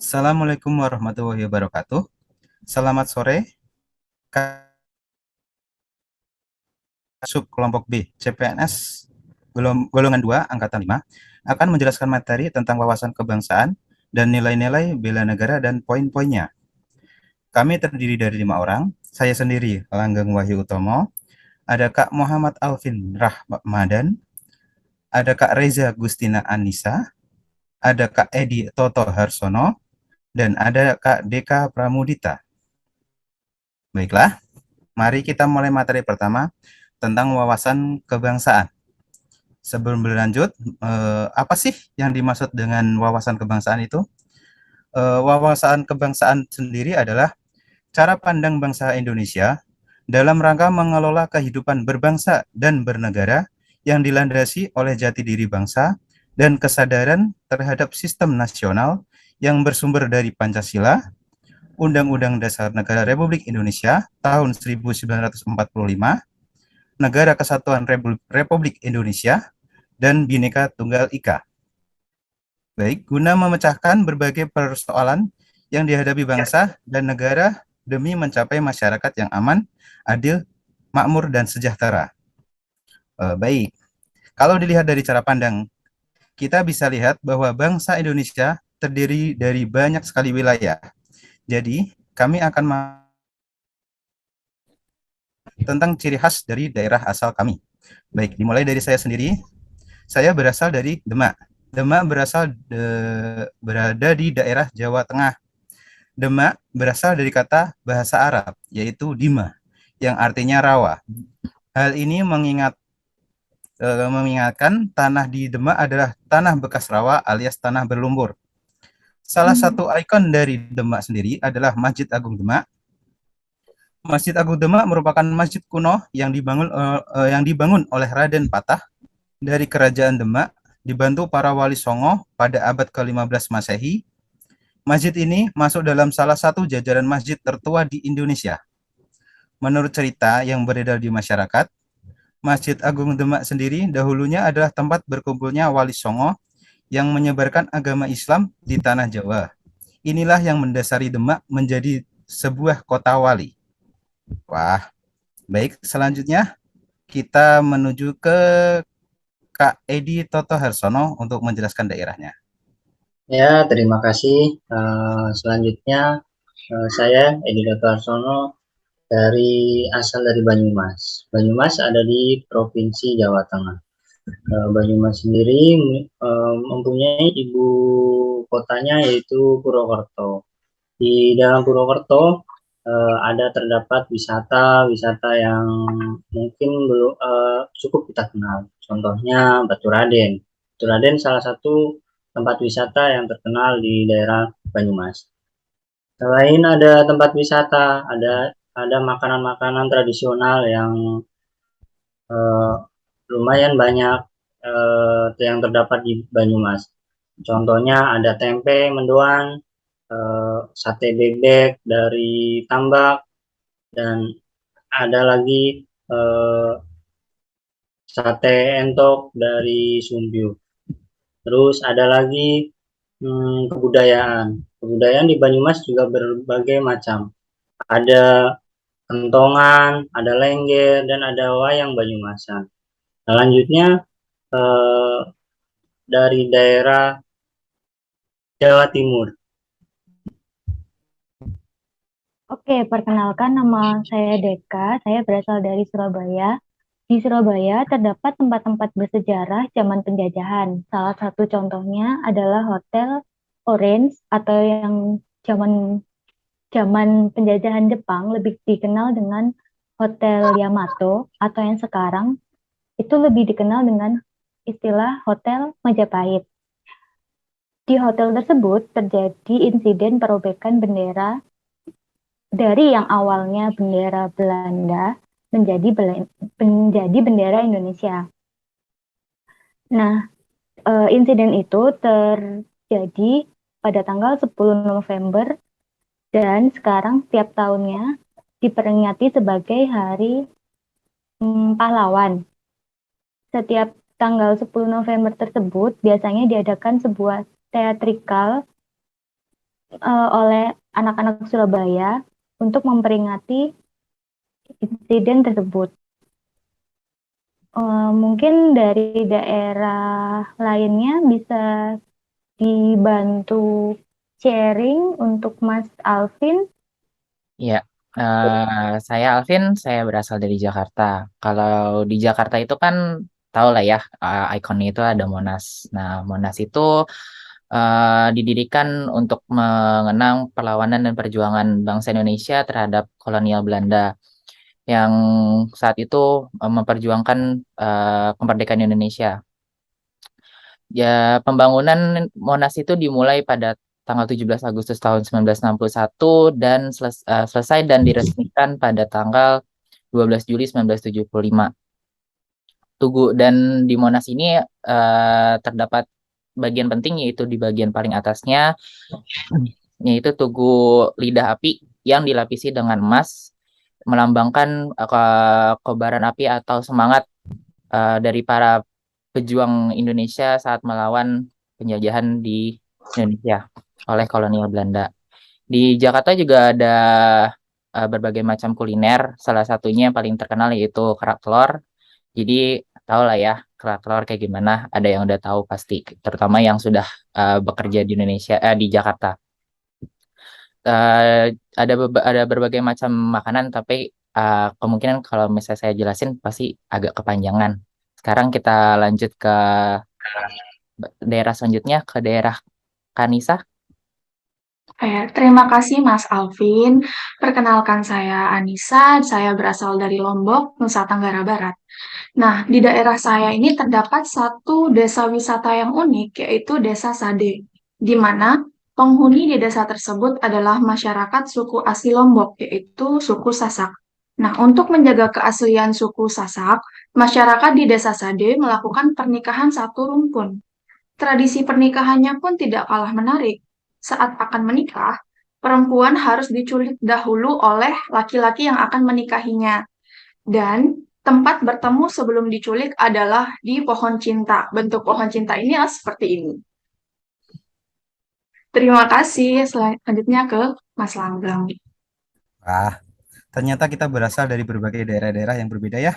Assalamualaikum warahmatullahi wabarakatuh. Selamat sore, Sub kelompok B, CPNS golongan 2, angkatan 5, akan menjelaskan materi tentang wawasan kebangsaan dan nilai-nilai bela negara dan poin-poinnya. Kami terdiri dari 5 orang, saya sendiri, Langgeng Wahyu Utomo, ada Kak Muhammad Alvin Rahmadan, ada Kak Reza Gustina Anissa, ada Kak Edi Toto Harsono, dan ada Kak Deka Pramudita. Baiklah, mari kita mulai materi pertama tentang wawasan kebangsaan. Sebelum berlanjut, apa sih yang dimaksud dengan wawasan kebangsaan itu? Wawasan kebangsaan sendiri adalah cara pandang bangsa Indonesia dalam rangka mengelola kehidupan berbangsa dan bernegara yang dilandasi oleh jati diri bangsa dan kesadaran terhadap sistem nasional yang bersumber dari Pancasila, Undang-Undang Dasar Negara Republik Indonesia tahun 1945, Negara Kesatuan Republik Indonesia, dan Bhinneka Tunggal Ika. Baik, guna memecahkan berbagai persoalan yang dihadapi bangsa dan negara demi mencapai masyarakat yang aman, adil, makmur, dan sejahtera. Baik, kalau dilihat dari cara pandang, kita bisa lihat bahwa bangsa Indonesia terdiri dari banyak sekali wilayah. Jadi, kami akan tentang ciri khas dari daerah asal kami. Baik, dimulai dari saya sendiri. Saya berasal dari Demak. Demak berada di daerah Jawa Tengah. Demak berasal dari kata bahasa Arab, yaitu dima, yang artinya rawa. Hal ini mengingatkan tanah di Demak adalah tanah bekas rawa alias tanah berlumpur. Salah satu ikon dari Demak sendiri adalah Masjid Agung Demak. Masjid Agung Demak merupakan masjid kuno yang dibangun oleh Raden Patah dari Kerajaan Demak, dibantu para wali Songo pada abad ke-15 Masehi. Masjid ini masuk dalam salah satu jajaran masjid tertua di Indonesia. Menurut cerita yang beredar di masyarakat, Masjid Agung Demak sendiri dahulunya adalah tempat berkumpulnya wali Songo yang menyebarkan agama Islam di tanah Jawa. Inilah yang mendasari Demak menjadi sebuah kota wali. Wah, baik, selanjutnya kita menuju ke Kak Edi Toto Harsono untuk menjelaskan daerahnya. Ya, terima kasih. Selanjutnya, saya Edi Arsono asal dari Banyumas. Banyumas ada di Provinsi Jawa Tengah. Banyumas sendiri mempunyai ibu kotanya yaitu Purwokerto. Di dalam Purwokerto ada terdapat wisata-wisata yang mungkin belum cukup kita kenal. Contohnya Batu Raden. Batu Raden salah satu tempat wisata yang terkenal di daerah Banyumas. Selain ada tempat wisata, ada makanan-makanan tradisional yang eh, lumayan banyak yang terdapat di Banyumas. Contohnya ada tempe mendoan, sate bebek dari Tambak, dan ada lagi eh, sate entok dari Sumbiu. Terus ada lagi kebudayaan. Kebudayaan di Banyumas juga berbagai macam. Ada kentongan, ada lengger, dan ada wayang Banyumasan. Selanjutnya eh, dari daerah Jawa Timur. Oke, perkenalkan nama saya Deka, saya berasal dari Surabaya. Di Surabaya terdapat tempat-tempat bersejarah zaman penjajahan. Salah satu contohnya adalah Hotel Orange atau yang zaman zaman penjajahan Jepang lebih dikenal dengan Hotel Yamato atau yang sekarang itu lebih dikenal dengan istilah Hotel Majapahit. Di hotel tersebut terjadi insiden perobekan bendera dari yang awalnya bendera Belanda menjadi bendera Indonesia. Nah, insiden itu terjadi pada tanggal 10 November dan sekarang setiap tahunnya diperingati sebagai Hari Pahlawan. Setiap tanggal 10 November tersebut biasanya diadakan sebuah teatrikal oleh anak-anak Surabaya untuk memperingati insiden tersebut. Mungkin dari daerah lainnya bisa dibantu sharing untuk Mas Alvin. Ya, saya Alvin, saya berasal dari Jakarta. Kalau di Jakarta itu kan tahu lah ya, ikonnya itu ada Monas. Nah, Monas itu didirikan untuk mengenang perlawanan dan perjuangan bangsa Indonesia terhadap kolonial Belanda yang saat itu memperjuangkan kemerdekaan Indonesia. Ya, pembangunan Monas itu dimulai pada tanggal 17 Agustus tahun 1961 dan selesai dan diresmikan pada tanggal 12 Juli 1975. Tugu dan di Monas ini terdapat bagian penting yaitu di bagian paling atasnya yaitu Tugu Lidah Api yang dilapisi dengan emas melambangkan kobaran api atau semangat dari para pejuang Indonesia saat melawan penjajahan di Indonesia oleh kolonial Belanda. Di Jakarta juga ada berbagai macam kuliner, salah satunya yang paling terkenal yaitu kerak telur. Jadi tahu lah ya kerak telur kayak gimana, ada yang udah tahu pasti, terutama yang sudah bekerja di Indonesia, di Jakarta. Ada berbagai macam makanan, tapi kemungkinan kalau misalnya saya jelasin pasti agak kepanjangan. Sekarang kita lanjut ke daerah selanjutnya, ke daerah Kanisa. Terima kasih Mas Alvin. Perkenalkan saya Anissa, saya berasal dari Lombok, Nusa Tenggara Barat. Nah, di daerah saya ini terdapat satu desa wisata yang unik, yaitu Desa Sade, di mana penghuni di desa tersebut adalah masyarakat suku asli Lombok, yaitu suku Sasak. Nah, untuk menjaga keaslian suku Sasak, masyarakat di Desa Sade melakukan pernikahan satu rumpun. Tradisi pernikahannya pun tidak kalah menarik. Saat akan menikah, perempuan harus diculik dahulu oleh laki-laki yang akan menikahinya. Dan tempat bertemu sebelum diculik adalah di pohon cinta. Bentuk pohon cinta ini seperti ini. Terima kasih. Selanjutnya ke Mas Langgeng. Wah, ternyata kita berasal dari berbagai daerah-daerah yang berbeda ya.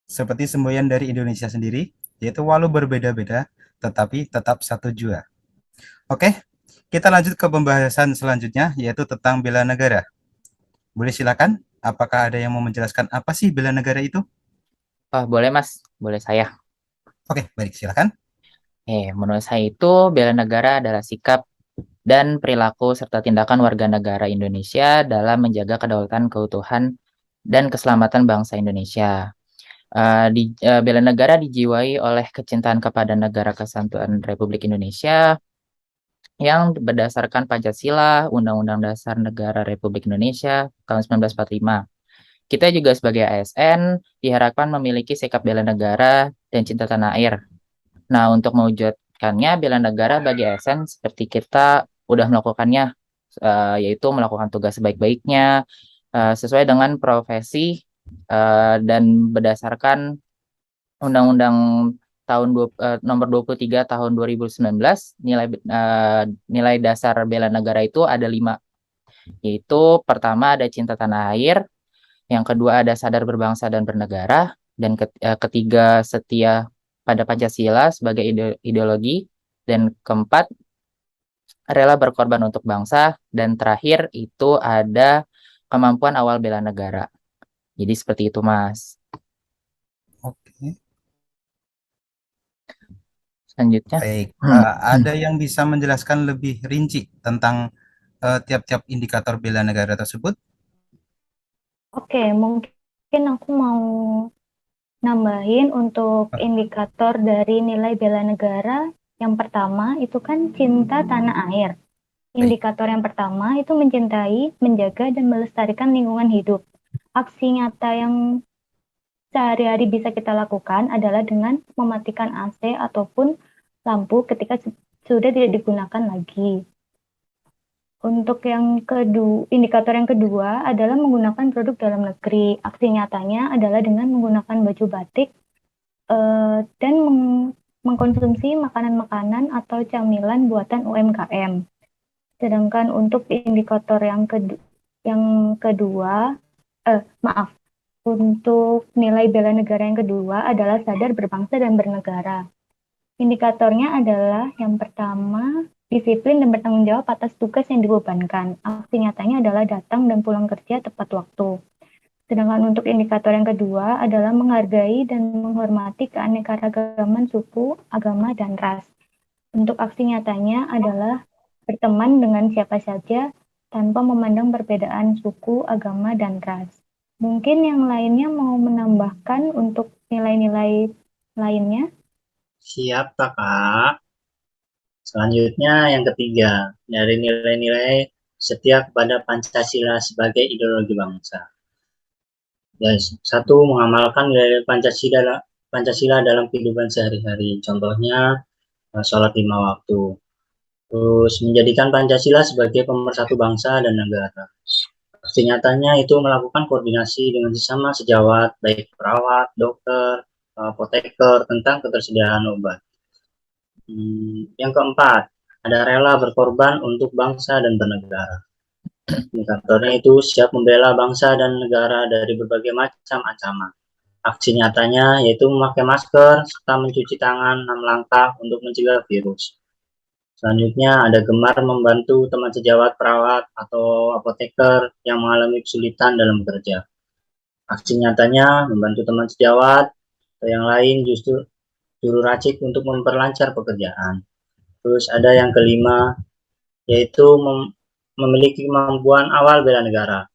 Seperti semboyan dari Indonesia sendiri, yaitu walau berbeda-beda, tetapi tetap satu jua. Oke, kita lanjut ke pembahasan selanjutnya, yaitu tentang bela negara. Boleh silakan, apakah ada yang mau menjelaskan apa sih bela negara itu? Oh, boleh Mas, boleh saya. Oke, baik, silakan. Menurut saya itu bela negara adalah sikap dan perilaku serta tindakan warga negara Indonesia dalam menjaga kedaulatan, keutuhan, dan keselamatan bangsa Indonesia. Bela negara dijiwai oleh kecintaan kepada negara kesatuan Republik Indonesia yang berdasarkan Pancasila, Undang-Undang Dasar Negara Republik Indonesia tahun 1945. Kita juga sebagai ASN diharapkan memiliki sikap bela negara dan cinta tanah air. Nah, untuk mewujudkannya bela negara bagi ASN seperti kita udah melakukannya, yaitu melakukan tugas sebaik-baiknya sesuai dengan profesi dan berdasarkan Undang-Undang nomor 23 tahun 2019, nilai dasar bela negara itu ada 5, yaitu pertama ada cinta tanah air, yang kedua ada sadar berbangsa dan bernegara, dan ketiga setia pada Pancasila sebagai ideologi, dan keempat rela berkorban untuk bangsa, dan terakhir itu ada kemampuan awal bela negara. Jadi seperti itu, Mas. Oke, Selanjutnya. baik. Ada yang bisa menjelaskan lebih rinci tentang tiap-tiap indikator bela negara tersebut? Oke, mungkin aku mau nambahin untuk indikator dari nilai bela negara. Yang pertama itu kan cinta tanah air. Indikator yang pertama itu mencintai, menjaga, dan melestarikan lingkungan hidup. Aksi nyata yang sehari-hari bisa kita lakukan adalah dengan mematikan AC ataupun lampu ketika sudah tidak digunakan lagi. Untuk yang kedua, indikator yang kedua adalah menggunakan produk dalam negeri. Aksi nyatanya adalah dengan menggunakan baju batik dan mengkonsumsi makanan-makanan atau camilan buatan UMKM. Sedangkan untuk indikator yang kedua, untuk nilai bela negara yang kedua adalah sadar berbangsa dan bernegara. Indikatornya adalah yang pertama, disiplin dan bertanggung jawab atas tugas yang dibebankan. Aksi nyatanya adalah datang dan pulang kerja tepat waktu. Sedangkan untuk indikator yang kedua adalah menghargai dan menghormati keanekaragaman suku, agama, dan ras. Untuk aksi nyatanya adalah berteman dengan siapa saja tanpa memandang perbedaan suku, agama, dan ras. Mungkin yang lainnya mau menambahkan untuk nilai-nilai lainnya? Siap, Kakak. Selanjutnya yang ketiga, dari nilai-nilai setia kepada Pancasila sebagai ideologi bangsa. Dan satu, mengamalkan nilai Pancasila dalam kehidupan sehari-hari. Contohnya, sholat 5 waktu. Terus menjadikan Pancasila sebagai pemersatu bangsa dan negara. Aksi nyatanya itu melakukan koordinasi dengan sesama sejawat, baik perawat, dokter, apoteker, tentang ketersediaan obat. Yang keempat, ada rela berkorban untuk bangsa dan bernegara. Indikatornya itu siap membela bangsa dan negara dari berbagai macam ancaman. Aksi nyatanya yaitu memakai masker serta mencuci tangan 6 langkah untuk mencegah virus. Selanjutnya ada gemar membantu teman sejawat perawat atau apoteker yang mengalami kesulitan dalam bekerja. Aksi nyatanya membantu teman sejawat atau yang lain justru juru racik untuk memperlancar pekerjaan. Terus ada yang kelima, yaitu memiliki kemampuan awal bela negara.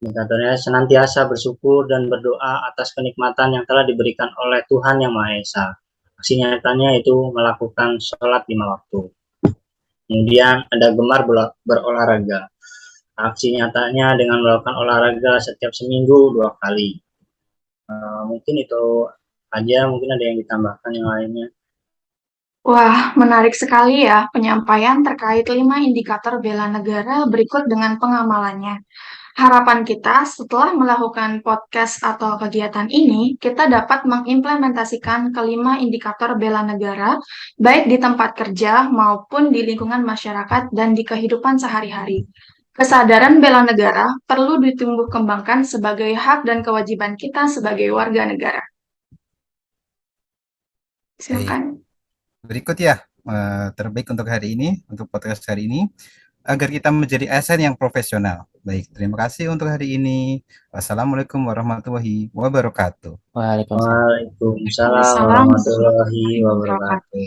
Indikatornya senantiasa bersyukur dan berdoa atas kenikmatan yang telah diberikan oleh Tuhan Yang Maha Esa. Aksi nyatanya itu melakukan sholat 5 waktu. Kemudian ada gemar berolahraga. Aksi nyatanya dengan melakukan olahraga setiap seminggu 2 kali. Mungkin itu aja, mungkin ada yang ditambahkan yang lainnya. Wah, menarik sekali ya penyampaian terkait 5 indikator bela negara berikut dengan pengamalannya. Harapan kita setelah melakukan podcast atau kegiatan ini, kita dapat mengimplementasikan kelima indikator bela negara, baik di tempat kerja maupun di lingkungan masyarakat dan di kehidupan sehari-hari. Kesadaran bela negara perlu ditumbuh kembangkan sebagai hak dan kewajiban kita sebagai warga negara. Silakan. Berikut ya, terbaik untuk hari ini, untuk podcast hari ini, agar kita menjadi ASN yang profesional. Baik, terima kasih untuk hari ini. Wassalamualaikum warahmatullahi wabarakatuh. Waalaikumsalam. Waalaikumsalam warahmatullahi wabarakatuh.